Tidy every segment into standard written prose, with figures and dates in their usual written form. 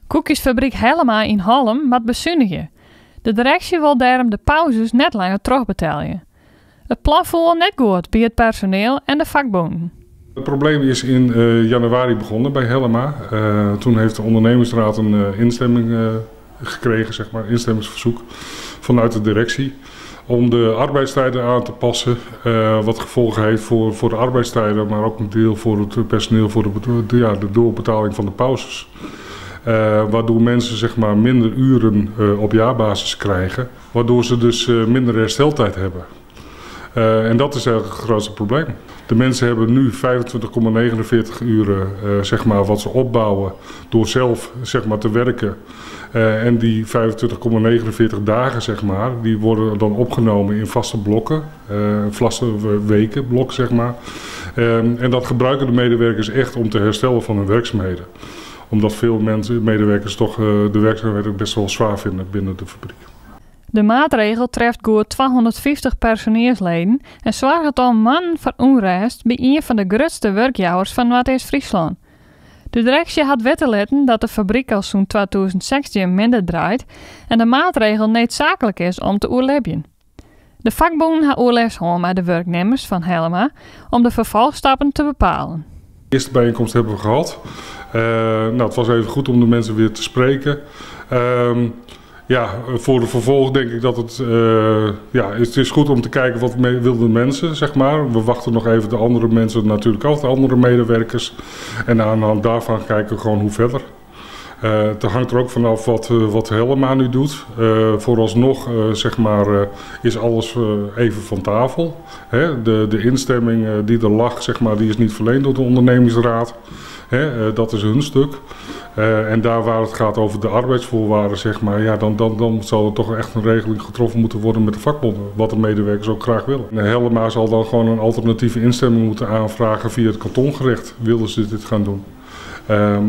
Koekjesfabriek Helma in Hollem moet bezuinigen. De directie wil daarom de pauzes net langer terugbetalen. Het plan voelt net goed bij het personeel en de vakbonden. Het probleem is in januari begonnen bij Helma. Toen heeft de ondernemingsraad een instemming gekregen, zeg maar, instemmingsverzoek vanuit de directie. Om de arbeidstijden aan te passen, wat gevolgen heeft voor de arbeidstijden, maar ook een deel voor het personeel voor de doorbetaling van de pauzes. Waardoor mensen zeg maar minder uren op jaarbasis krijgen, waardoor ze dus minder hersteltijd hebben. En dat is eigenlijk het grootste probleem. De mensen hebben nu 25,49 uren zeg maar, wat ze opbouwen door zelf zeg maar, te werken. En die 25,49 dagen zeg maar, die worden dan opgenomen in vaste blokken, vaste wekenblok zeg maar. En dat gebruiken de medewerkers echt om te herstellen van hun werkzaamheden. Omdat veel medewerkers toch de werkzaamheden best wel zwaar vinden binnen de fabriek. De maatregel treft goed 250 personeelsleden en zorgt dan man voor onrust bij een van de grootste werkgevers van Noord-Friesland. De directie had wetten letten dat de fabriek al zo'n 2016 minder draait en de maatregel noodzakelijk is om te oorlebben. De vakbonden hebben oorlogshoorn met de werknemers van Helma om de vervolgstappen te bepalen. De eerste bijeenkomst hebben we gehad. Het was even goed om de mensen weer te spreken. Ja, voor de vervolg denk ik dat het is goed om te kijken wat wilden de mensen, zeg maar. We wachten nog even de andere mensen, natuurlijk ook de andere medewerkers. En aan de hand daarvan kijken we gewoon hoe verder. Het hangt er ook vanaf wat Helma nu doet. Vooralsnog zeg maar, is alles even van tafel. De instemming die er lag, zeg maar, die is niet verleend door de ondernemingsraad. Dat is hun stuk. En daar waar het gaat over de arbeidsvoorwaarden, zeg maar, ja, dan zal er toch echt een regeling getroffen moeten worden met de vakbonden. Wat de medewerkers ook graag willen. En Helma zal dan gewoon een alternatieve instemming moeten aanvragen via het kantongerecht. Willen ze dit gaan doen.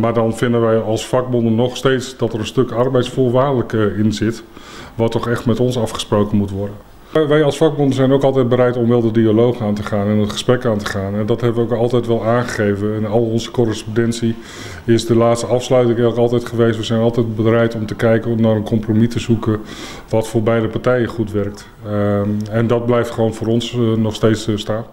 Maar dan vinden wij als vakbonden nog steeds dat er een stuk arbeidsvoorwaardelijk in zit. Wat toch echt met ons afgesproken moet worden. Wij als vakbonden zijn ook altijd bereid om wel de dialoog aan te gaan en het gesprek aan te gaan. En dat hebben we ook altijd wel aangegeven. En al onze correspondentie is de laatste afsluiting ook altijd geweest. We zijn altijd bereid om te kijken om naar een compromis te zoeken wat voor beide partijen goed werkt. En dat blijft gewoon voor ons nog steeds staan.